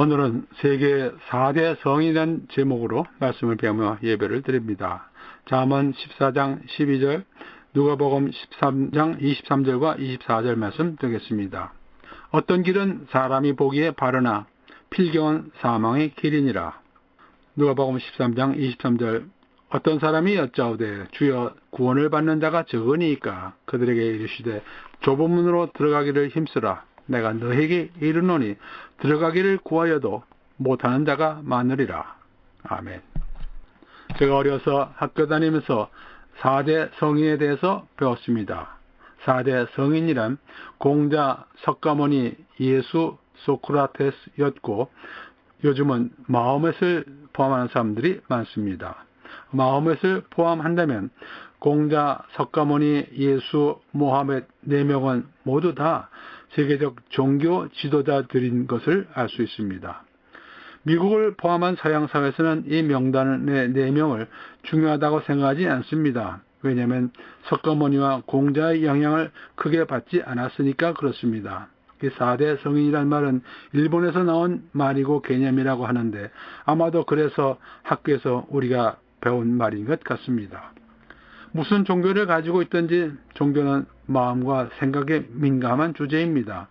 오늘은 세계 4대 성인이라는 제목으로 말씀을 배우며 예배를 드립니다. 잠언 14장 12절, 누가복음 13장 23절과 24절 말씀 드리겠습니다. 어떤 길은 사람이 보기에 바르나 필경은 사망의 길이니라. 누가복음 13장 23절, 어떤 사람이 여짜오되 주여 구원을 받는 자가 적으니까 그들에게 이르시되 좁은 문으로 들어가기를 힘쓰라. 내가 너에게 이르노니 들어가기를 구하여도 못하는 자가 많으리라. 아멘. 제가 어려서 학교 다니면서 4대 성인에 대해서 배웠습니다. 4대 성인이란 공자, 석가모니, 예수, 소크라테스였고 요즘은 마호멧을 포함하는 사람들이 많습니다. 마호멧을 포함한다면 공자, 석가모니, 예수, 모하멧 4명은 모두 다 세계적 종교 지도자들인 것을 알 수 있습니다. 미국을 포함한 서양 사회에서는 이 명단의 4명을 중요하다고 생각하지 않습니다. 왜냐하면 석가모니와 공자의 영향을 크게 받지 않았으니까 그렇습니다. 이 4대 성인이란 말은 일본에서 나온 말이고 개념이라고 하는데 아마도 그래서 학교에서 우리가 배운 말인 것 같습니다. 무슨 종교를 가지고 있든지 종교는 마음과 생각에 민감한 주제입니다.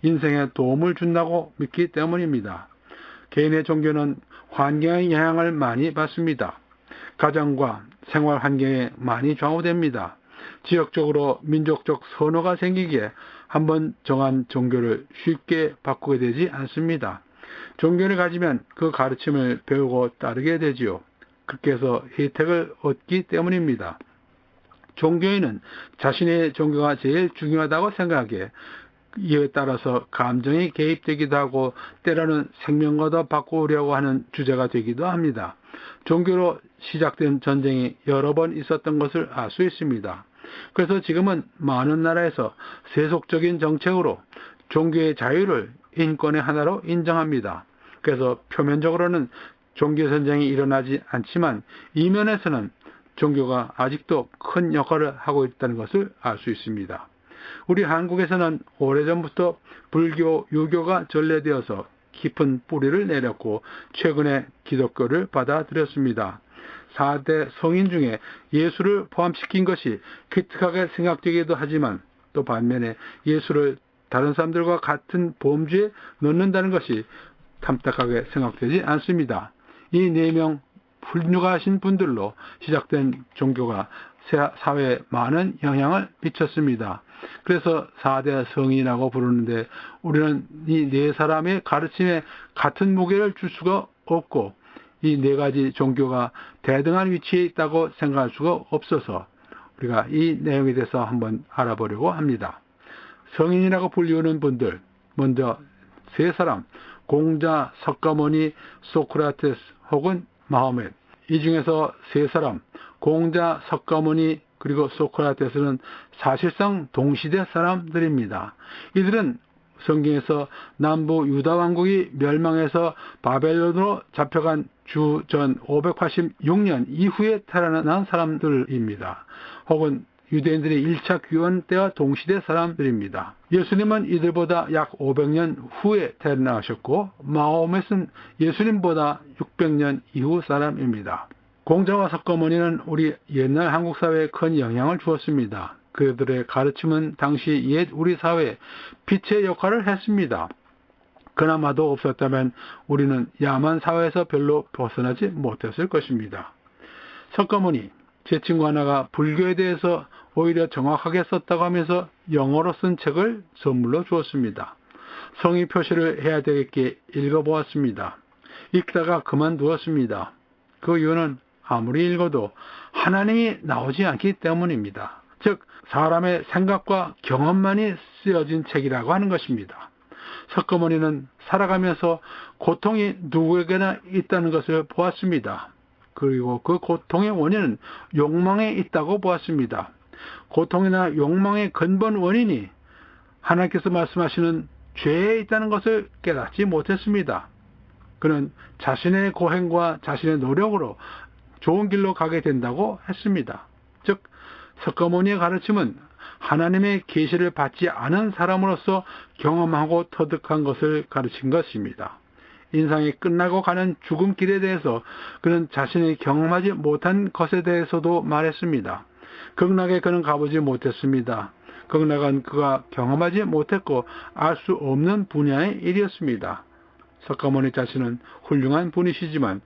인생에 도움을 준다고 믿기 때문입니다. 개인의 종교는 환경의 영향을 많이 받습니다. 가정과 생활 환경에 많이 좌우됩니다. 지역적으로 민족적 선호가 생기기에 한번 정한 종교를 쉽게 바꾸게 되지 않습니다. 종교를 가지면 그 가르침을 배우고 따르게 되지요. 그렇게 해서 혜택을 얻기 때문입니다. 종교인은 자신의 종교가 제일 중요하다고 생각해 이에 따라서 감정이 개입되기도 하고 때로는 생명과도 바꾸려고 하는 주제가 되기도 합니다. 종교로 시작된 전쟁이 여러 번 있었던 것을 알 수 있습니다. 그래서 지금은 많은 나라에서 세속적인 정책으로 종교의 자유를 인권의 하나로 인정합니다. 그래서 표면적으로는 종교 전쟁이 일어나지 않지만 이면에서는 종교가 아직도 큰 역할을 하고 있다는 것을 알 수 있습니다. 우리 한국에서는 오래전부터 불교, 유교가 전래되어서 깊은 뿌리를 내렸고 최근에 기독교를 받아들였습니다. 4대 성인 중에 예수를 포함시킨 것이 기특하게 생각되기도 하지만 또 반면에 예수를 다른 사람들과 같은 범주에 넣는다는 것이 탐탁하게 생각되지 않습니다. 이 4명 훌륭하신 분들로 시작된 종교가 사회에 많은 영향을 미쳤습니다. 그래서 4대 성인이라고 부르는데 우리는 이 4사람의 가르침에 같은 무게를 줄 수가 없고 이 4가지 종교가 대등한 위치에 있다고 생각할 수가 없어서 우리가 이 내용에 대해서 한번 알아보려고 합니다. 성인이라고 불리우는 분들, 먼저 3사람, 공자, 석가모니, 소크라테스 혹은 마호멧. 이 중에서 3사람, 공자, 석가모니, 그리고 소크라테스는 사실상 동시대 사람들입니다. 이들은 성경에서 남부 유다 왕국이 멸망해서 바벨론으로 잡혀간 주전 586년 이후에 태어난 사람들입니다. 혹은 유대인들의 1차 귀환 때와 동시대 사람들입니다. 예수님은 이들보다 약 500년 후에 태어나셨고 마호멧은 예수님보다 600년 이후 사람입니다. 공자와 석가모니는 우리 옛날 한국 사회에 큰 영향을 주었습니다. 그들의 가르침은 당시 옛 우리 사회에 빛의 역할을 했습니다. 그나마도 없었다면 우리는 야만 사회에서 별로 벗어나지 못했을 것입니다. 석가모니, 제 친구 하나가 불교에 대해서 오히려 정확하게 썼다고 하면서 영어로 쓴 책을 선물로 주었습니다. 성의 표시를 해야 되겠기에 읽어보았습니다. 읽다가 그만두었습니다. 그 이유는 아무리 읽어도 하나님이 나오지 않기 때문입니다. 즉 사람의 생각과 경험만이 쓰여진 책이라고 하는 것입니다. 석가모니는 살아가면서 고통이 누구에게나 있다는 것을 보았습니다. 그리고 그 고통의 원인은 욕망에 있다고 보았습니다. 고통이나 욕망의 근본 원인이 하나님께서 말씀하시는 죄에 있다는 것을 깨닫지 못했습니다. 그는 자신의 고행과 자신의 노력으로 좋은 길로 가게 된다고 했습니다. 즉 석가모니의 가르침은 하나님의 계시를 받지 않은 사람으로서 경험하고 터득한 것을 가르친 것입니다. 인생이 끝나고 가는 죽음길에 대해서 그는 자신이 경험하지 못한 것에 대해서도 말했습니다. 극락에 그는 가보지 못했습니다. 극락은 그가 경험하지 못했고 알 수 없는 분야의 일이었습니다. 석가모니 자신은 훌륭한 분이시지만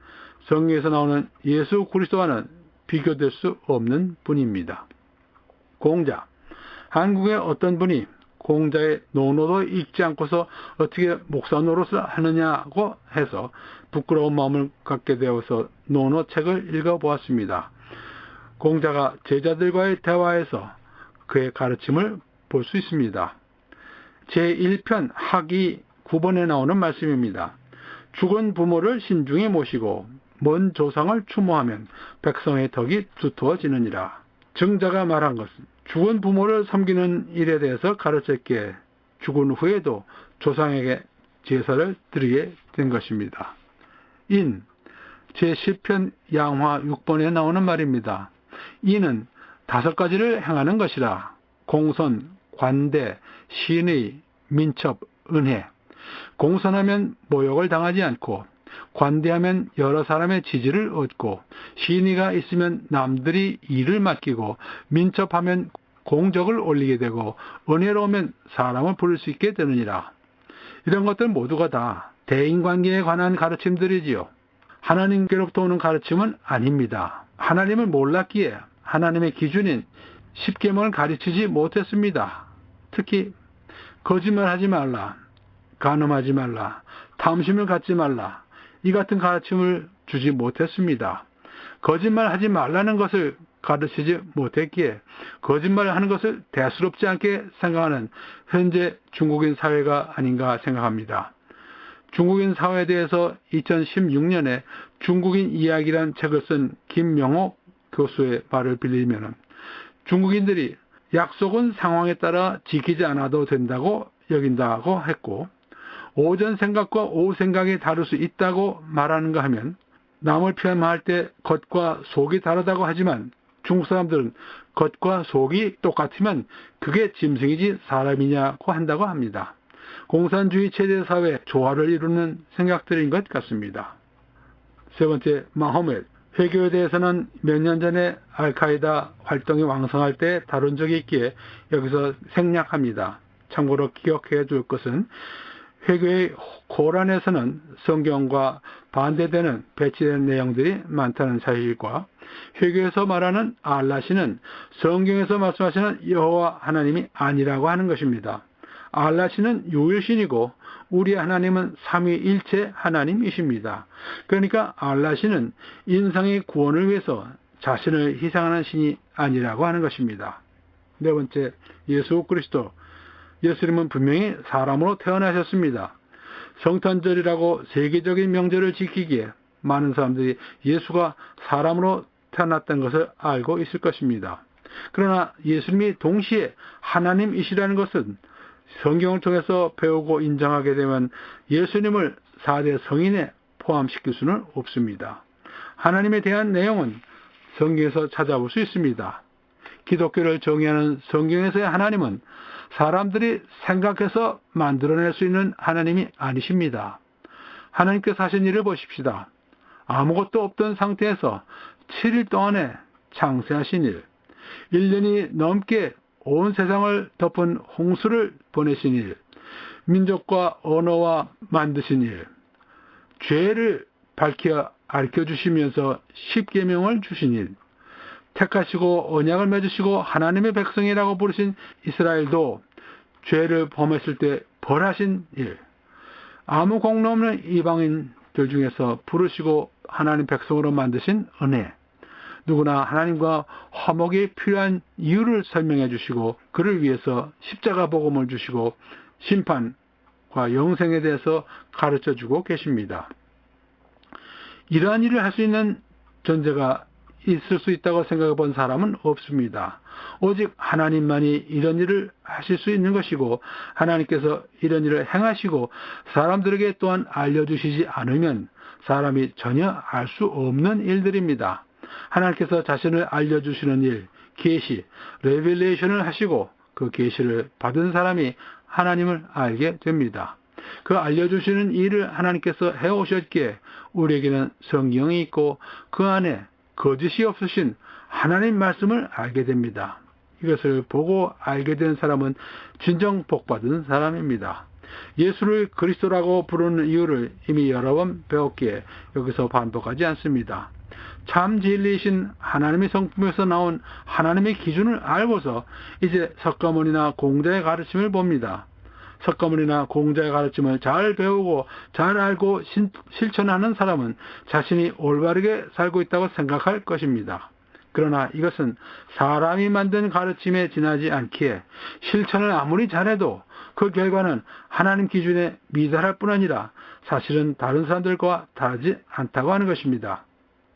성경에서 나오는 예수 그리스도와는 비교될 수 없는 분입니다. 공자, 한국의 어떤 분이 공자의 노노도 읽지 않고서 어떻게 목사 노릇을 하느냐고 해서 부끄러운 마음을 갖게 되어서 노노 책을 읽어보았습니다. 공자가 제자들과의 대화에서 그의 가르침을 볼 수 있습니다. 제1편 학이 9번에 나오는 말씀입니다. 죽은 부모를 신중히 모시고 먼 조상을 추모하면 백성의 덕이 두터워지느니라. 증자가 말한 것은 죽은 부모를 섬기는 일에 대해서 가르쳤기에 죽은 후에도 조상에게 제사를 드리게 된 것입니다. 인, 제10편 양화 6번에 나오는 말입니다. 인은 5가지를 행하는 것이라. 공선, 관대, 신의, 민첩, 은혜. 공선하면 모욕을 당하지 않고, 관대하면 여러 사람의 지지를 얻고, 신의가 있으면 남들이 일을 맡기고, 민첩하면 공적을 올리게 되고, 은혜로우면 사람을 부를 수 있게 되느니라. 이런 것들 모두가 다 대인관계에 관한 가르침들이지요. 하나님께로부터 오는 가르침은 아닙니다. 하나님을 몰랐기에 하나님의 기준인 10계명을 가르치지 못했습니다. 특히 거짓말하지 말라, 간음하지 말라, 탐심을 갖지 말라, 이 같은 가르침을 주지 못했습니다. 거짓말하지 말라는 것을 가르치지 못했기에 거짓말을 하는 것을 대수롭지 않게 생각하는 현재 중국인 사회가 아닌가 생각합니다. 중국인 사회에 대해서 2016년에 중국인 이야기란 책을 쓴 김명옥 교수의 말을 빌리면 중국인들이 약속은 상황에 따라 지키지 않아도 된다고 여긴다고 했고 오전 생각과 오후 생각이 다를 수 있다고 말하는가 하면 남을 폄하할 때 겉과 속이 다르다고 하지만 중국 사람들은 겉과 속이 똑같으면 그게 짐승이지 사람이냐고 한다고 합니다. 공산주의 체제 사회 조화를 이루는 생각들인 것 같습니다. 세 번째, 마호멧. 회교에 대해서는 몇 년 전에 알카에다 활동이 왕성할 때 다룬 적이 있기에 여기서 생략합니다. 참고로 기억해 둘 것은 회교의 코란에서는 성경과 반대되는 배치된 내용들이 많다는 사실과 회교에서 말하는 알라시는 성경에서 말씀하시는 여호와 하나님이 아니라고 하는 것입니다. 알라시는 유일신이고 우리 하나님은 삼위일체 하나님이십니다. 그러니까 알라시는 인상의 구원을 위해서 자신을 희생하는 신이 아니라고 하는 것입니다. 네 번째, 예수 그리스도. 예수님은 분명히 사람으로 태어나셨습니다. 성탄절이라고 세계적인 명절을 지키기에 많은 사람들이 예수가 사람으로 태어났다는 것을 알고 있을 것입니다. 그러나 예수님이 동시에 하나님이시라는 것은 성경을 통해서 배우고 인정하게 되면 예수님을 4대 성인에 포함시킬 수는 없습니다. 하나님에 대한 내용은 성경에서 찾아볼 수 있습니다. 기독교를 정의하는 성경에서의 하나님은 사람들이 생각해서 만들어낼 수 있는 하나님이 아니십니다. 하나님께서 하신 일을 보십시다. 아무것도 없던 상태에서 7일 동안에 창세하신 일, 1년이 넘게 온 세상을 덮은 홍수를 보내신 일, 민족과 언어와 만드신 일, 죄를 밝혀 알려주시면서 십계명을 주신 일, 택하시고 언약을 맺으시고 하나님의 백성이라고 부르신 이스라엘도 죄를 범했을 때 벌하신 일, 아무 공로 없는 이방인들 중에서 부르시고 하나님 백성으로 만드신 은혜, 누구나 하나님과 화목이 필요한 이유를 설명해 주시고 그를 위해서 십자가 복음을 주시고 심판과 영생에 대해서 가르쳐 주고 계십니다. 이러한 일을 할 수 있는 존재가 있을 수 있다고 생각해 본 사람은 없습니다. 오직 하나님만이 이런 일을 하실 수 있는 것이고 하나님께서 이런 일을 행하시고 사람들에게 또한 알려주시지 않으면 사람이 전혀 알 수 없는 일들입니다. 하나님께서 자신을 알려주시는 일, 계시, 레벨레이션을 하시고 그 계시를 받은 사람이 하나님을 알게 됩니다. 그 알려주시는 일을 하나님께서 해오셨기에 우리에게는 성경이 있고 그 안에 거짓이 없으신 하나님 말씀을 알게 됩니다. 이것을 보고 알게 된 사람은 진정 복받은 사람입니다. 예수를 그리스도라고 부르는 이유를 이미 여러 번 배웠기에 여기서 반복하지 않습니다. 참 진리이신 하나님의 성품에서 나온 하나님의 기준을 알고서 이제 석가모니나 공자의 가르침을 봅니다. 석가모니나 공자의 가르침을 잘 배우고 잘 알고 실천하는 사람은 자신이 올바르게 살고 있다고 생각할 것입니다. 그러나 이것은 사람이 만든 가르침에 지나지 않기에 실천을 아무리 잘해도 그 결과는 하나님 기준에 미달할 뿐 아니라 사실은 다른 사람들과 다르지 않다고 하는 것입니다.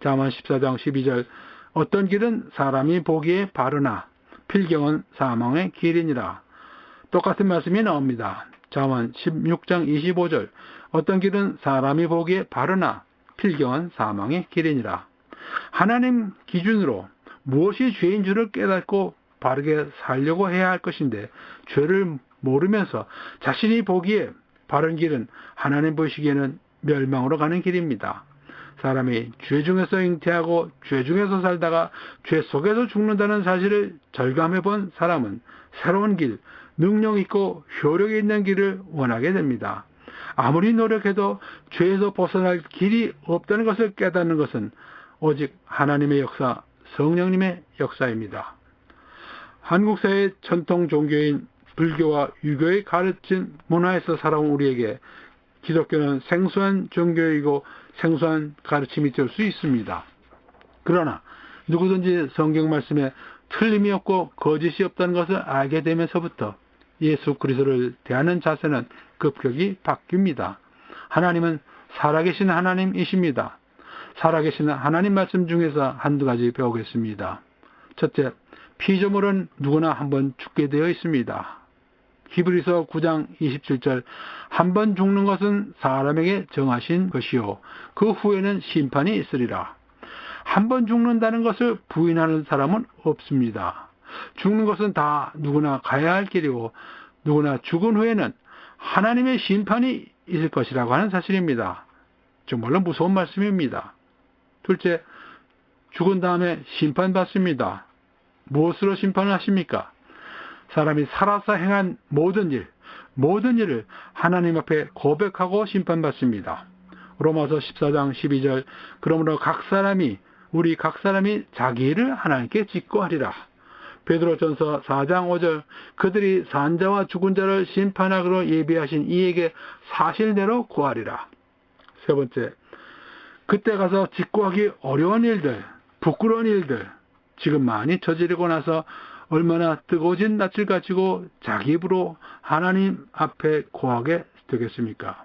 잠언 14장 12절 어떤 길은 사람이 보기에 바르나 필경은 사망의 길이니라. 똑같은 말씀이 나옵니다. 잠언 16장 25절 어떤 길은 사람이 보기에 바르나 필경은 사망의 길이니라. 하나님 기준으로 무엇이 죄인 줄을 깨닫고 바르게 살려고 해야 할 것인데 죄를 모르면서 자신이 보기에 바른 길은 하나님 보시기에는 멸망으로 가는 길입니다. 사람이 죄 중에서 잉태하고 죄 중에서 살다가 죄 속에서 죽는다는 사실을 절감해 본 사람은 새로운 길, 능력 있고 효력이 있는 길을 원하게 됩니다. 아무리 노력해도 죄에서 벗어날 길이 없다는 것을 깨닫는 것은 오직 하나님의 역사, 성령님의 역사입니다. 한국사의 전통 종교인 불교와 유교의 가르친 문화에서 살아온 우리에게 기독교는 생소한 종교이고 생소한 가르침이 될 수 있습니다. 그러나 누구든지 성경 말씀에 틀림이 없고 거짓이 없다는 것을 알게 되면서부터 예수 그리스도를 대하는 자세는 급격히 바뀝니다. 하나님은 살아계신 하나님이십니다. 살아계신 하나님 말씀 중에서 한두 가지 배우겠습니다. 첫째, 피조물은 누구나 한번 죽게 되어 있습니다. 히브리서 9장 27절 한 번 죽는 것은 사람에게 정하신 것이요 그 후에는 심판이 있으리라. 한 번 죽는다는 것을 부인하는 사람은 없습니다. 죽는 것은 다 누구나 가야 할 길이고 누구나 죽은 후에는 하나님의 심판이 있을 것이라고 하는 사실입니다. 정말로 무서운 말씀입니다. 둘째, 죽은 다음에 심판받습니다. 무엇으로 심판을 하십니까? 사람이 살아서 행한 모든 일을 하나님 앞에 고백하고 심판받습니다. 로마서 14장 12절 그러므로 우리 각 사람이 자기 일을 하나님께 직고하리라. 베드로전서 4장 5절 그들이 산자와 죽은 자를 심판하기로 예비하신 이에게 사실대로 구하리라. 세 번째, 그때 가서 직고하기 어려운 일들, 부끄러운 일들 지금 많이 저지르고 나서 얼마나 뜨거워진 낯을 가지고 자기 입으로 하나님 앞에 고하게 되겠습니까?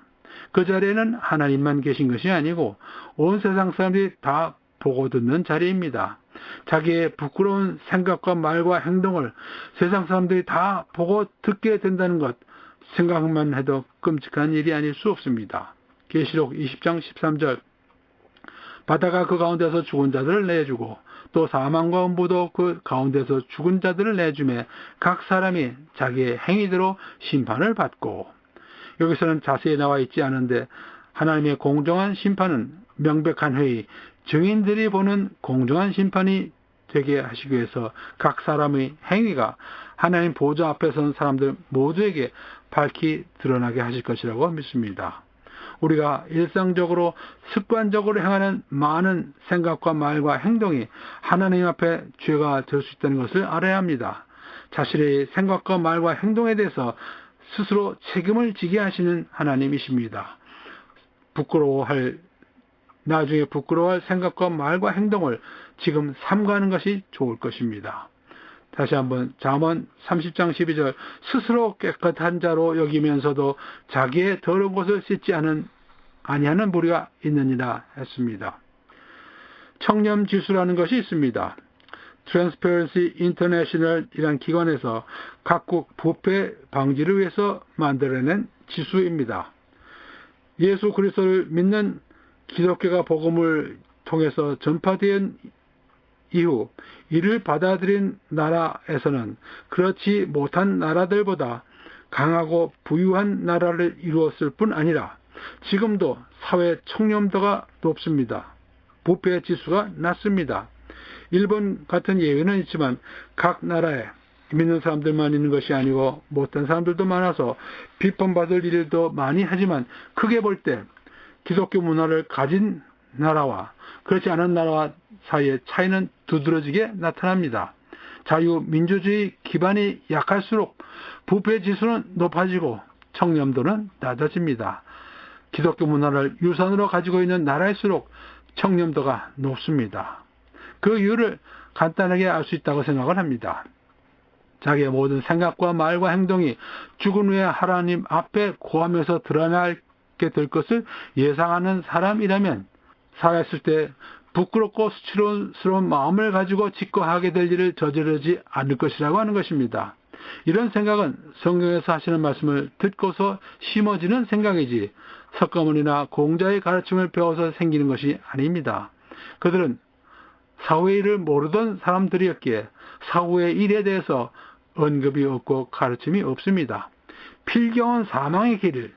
그 자리에는 하나님만 계신 것이 아니고 온 세상 사람들이 다 보고 듣는 자리입니다. 자기의 부끄러운 생각과 말과 행동을 세상 사람들이 다 보고 듣게 된다는 것 생각만 해도 끔찍한 일이 아닐 수 없습니다. 계시록 20장 13절 바다가 그 가운데서 죽은 자들을 내주고 또 사망과 음부도 그 가운데서 죽은 자들을 내주매 각 사람이 자기의 행위대로 심판을 받고. 여기서는 자세히 나와 있지 않은데 하나님의 공정한 심판은 명백한 회의, 증인들이 보는 공정한 심판이 되게 하시기 위해서 각 사람의 행위가 하나님 보좌 앞에 선 사람들 모두에게 밝히 드러나게 하실 것이라고 믿습니다. 우리가 일상적으로 습관적으로 행하는 많은 생각과 말과 행동이 하나님 앞에 죄가 될 수 있다는 것을 알아야 합니다. 자신의 생각과 말과 행동에 대해서 스스로 책임을 지게 하시는 하나님이십니다. 나중에 부끄러워할 생각과 말과 행동을 지금 삼가하는 것이 좋을 것입니다. 다시 한번 잠언 30장 12절 스스로 깨끗한 자로 여기면서도 자기의 더러운 것을 씻지 아니하는 무리가 있느니라 했습니다. 청렴지수라는 것이 있습니다. Transparency International이라는 기관에서 각국 부패 방지를 위해서 만들어낸 지수입니다. 예수 그리스도를 믿는 기독교가 복음을 통해서 전파된 이후 이를 받아들인 나라에서는 그렇지 못한 나라들보다 강하고 부유한 나라를 이루었을 뿐 아니라 지금도 사회 청렴도가 높습니다. 부패 지수가 낮습니다. 일본 같은 예외는 있지만 각 나라에 믿는 사람들만 있는 것이 아니고 못한 사람들도 많아서 비판받을 일도 많이 하지만 크게 볼 때 기독교 문화를 가진 나라와 그렇지 않은 나라와 사이의 차이는 두드러지게 나타납니다. 자유민주주의 기반이 약할수록 부패 지수는 높아지고 청렴도는 낮아집니다. 기독교 문화를 유산으로 가지고 있는 나라일수록 청렴도가 높습니다. 그 이유를 간단하게 알 수 있다고 생각을 합니다. 자기의 모든 생각과 말과 행동이 죽은 후에 하나님 앞에 고하면서 드러나게 될 것을 예상하는 사람이라면 살아있을 때 부끄럽고 수치스러운 마음을 가지고 짓고하게 될 일을 저지르지 않을 것이라고 하는 것입니다. 이런 생각은 성경에서 하시는 말씀을 듣고서 심어지는 생각이지 석가모니나 공자의 가르침을 배워서 생기는 것이 아닙니다. 그들은 사후의 일을 모르던 사람들이었기에 사후의 일에 대해서 언급이 없고 가르침이 없습니다. 필경은 사망의 길을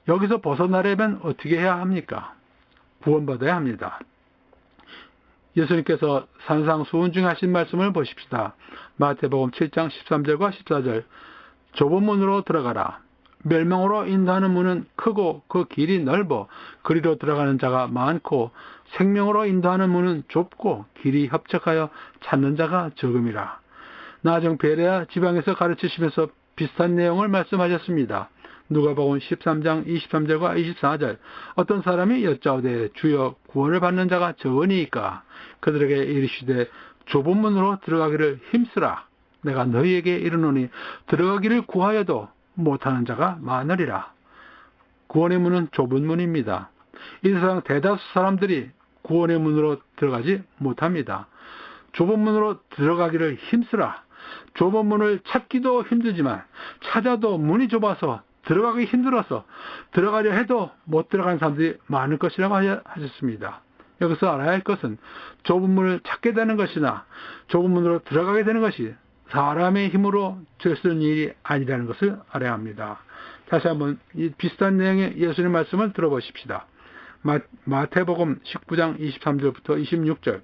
여기서 벗어나려면 어떻게 해야 합니까? 구원받아야 합니다. 예수님께서 산상수훈 하신 말씀을 보십시다. 마태복음 7장 13절과 14절 좁은 문으로 들어가라. 멸망으로 인도하는 문은 크고 그 길이 넓어 그리로 들어가는 자가 많고 생명으로 인도하는 문은 좁고 길이 협착하여 찾는 자가 적음이라. 나중 베레아 지방에서 가르치시면서 비슷한 내용을 말씀하셨습니다. 누가복음 13장 23절과 24절 어떤 사람이 여짜오되 주여 구원을 받는 자가 적으니이까 그들에게 이르시되 좁은 문으로 들어가기를 힘쓰라. 내가 너희에게 이르노니 들어가기를 구하여도 못하는 자가 많으리라. 구원의 문은 좁은 문입니다. 이 세상 대다수 사람들이 구원의 문으로 들어가지 못합니다. 좁은 문으로 들어가기를 힘쓰라. 좁은 문을 찾기도 힘들지만 찾아도 문이 좁아서 들어가기 힘들어서 들어가려 해도 못 들어가는 사람들이 많을 것이라고 하셨습니다. 여기서 알아야 할 것은 좁은 문을 찾게 되는 것이나 좁은 문으로 들어가게 되는 것이 사람의 힘으로 될 수 있는 일이 아니라는 것을 알아야 합니다. 다시 한번 이 비슷한 내용의 예수님의 말씀을 들어보십시다. 마태복음 19장 23절부터 26절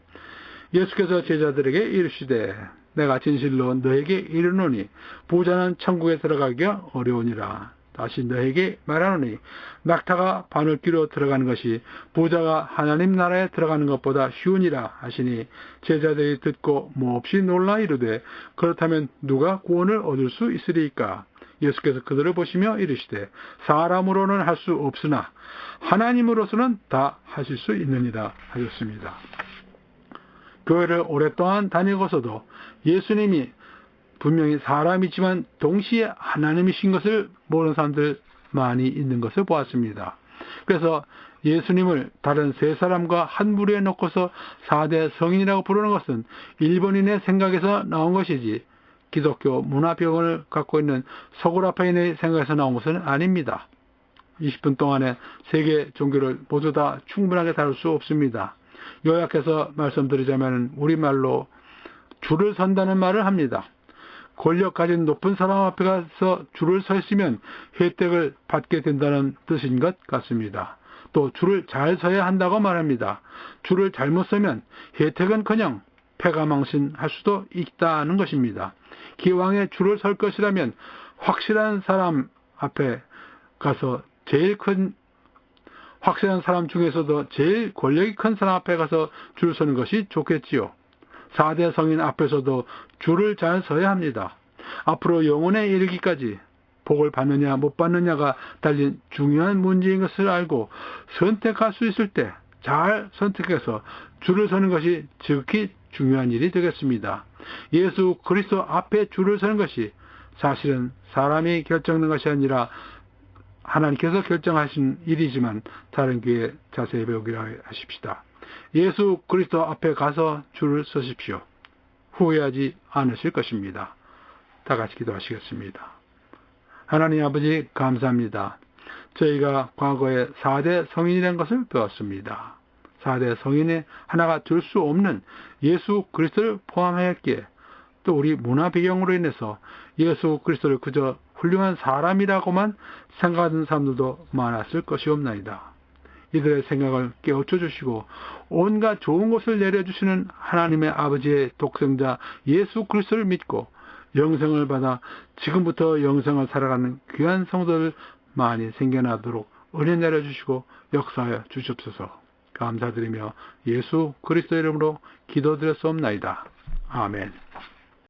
예수께서 제자들에게 이르시되 내가 진실로 너에게 이르노니 부자는 천국에 들어가기가 어려우니라. 다시 너에게 말하노니 낙타가 바늘귀로 들어가는 것이 부자가 하나님 나라에 들어가는 것보다 쉬우니라 하시니 제자들이 듣고 몹시 놀라 이르되 그렇다면 누가 구원을 얻을 수 있으리까? 예수께서 그들을 보시며 이르시되 사람으로는 할 수 없으나 하나님으로서는 다 하실 수 있느니라 하셨습니다. 교회를 오랫동안 다니고서도 예수님이 분명히 사람이지만 동시에 하나님이신 것을 모르는 사람들 많이 있는 것을 보았습니다. 그래서 예수님을 다른 세 사람과 한 무리에 놓고서 4대 성인이라고 부르는 것은 일본인의 생각에서 나온 것이지 기독교 문화병을 갖고 있는 서구라파인의 생각에서 나온 것은 아닙니다. 20분 동안에 세계 종교를 모두 다 충분하게 다룰 수 없습니다. 요약해서 말씀드리자면 우리말로 줄을 선다는 말을 합니다. 권력 가진 높은 사람 앞에 가서 줄을 서 있으면 혜택을 받게 된다는 뜻인 것 같습니다. 또 줄을 잘 서야 한다고 말합니다. 줄을 잘못 서면 혜택은커녕 패가망신할 수도 있다는 것입니다. 기왕에 줄을 설 것이라면 확실한 사람 앞에 가서 확실한 사람 중에서도 제일 권력이 큰 사람 앞에 가서 줄 서는 것이 좋겠지요. 4대 성인 앞에서도 줄을 잘 서야 합니다. 앞으로 영혼에 이르기까지 복을 받느냐 못 받느냐가 달린 중요한 문제인 것을 알고 선택할 수 있을 때 잘 선택해서 줄을 서는 것이 지극히 중요한 일이 되겠습니다. 예수 그리스도 앞에 줄을 서는 것이 사실은 사람이 결정하는 것이 아니라 하나님께서 결정하신 일이지만 다른 교회 자세히 배우기로 하십시다. 예수 그리스도 앞에 가서 줄을 서십시오. 후회하지 않으실 것입니다. 다 같이 기도하시겠습니다. 하나님 아버지 감사합니다. 저희가 과거에 4대 성인이라는 것을 배웠습니다. 4대 성인의 하나가 될 수 없는 예수 그리스도를 포함하였기에 또 우리 문화 배경으로 인해서 예수 그리스도를 그저 훌륭한 사람이라고만 생각하는 사람들도 많았을 것이옵나이다. 이들의 생각을 깨우쳐 주시고 온갖 좋은 것을 내려주시는 하나님의 아버지의 독생자 예수 그리스도를 믿고 영생을 받아 지금부터 영생을 살아가는 귀한 성도들 많이 생겨나도록 은혜 내려주시고 역사하여 주시옵소서. 감사드리며 예수 그리스도 이름으로 기도드렸사옵나이다. 아멘.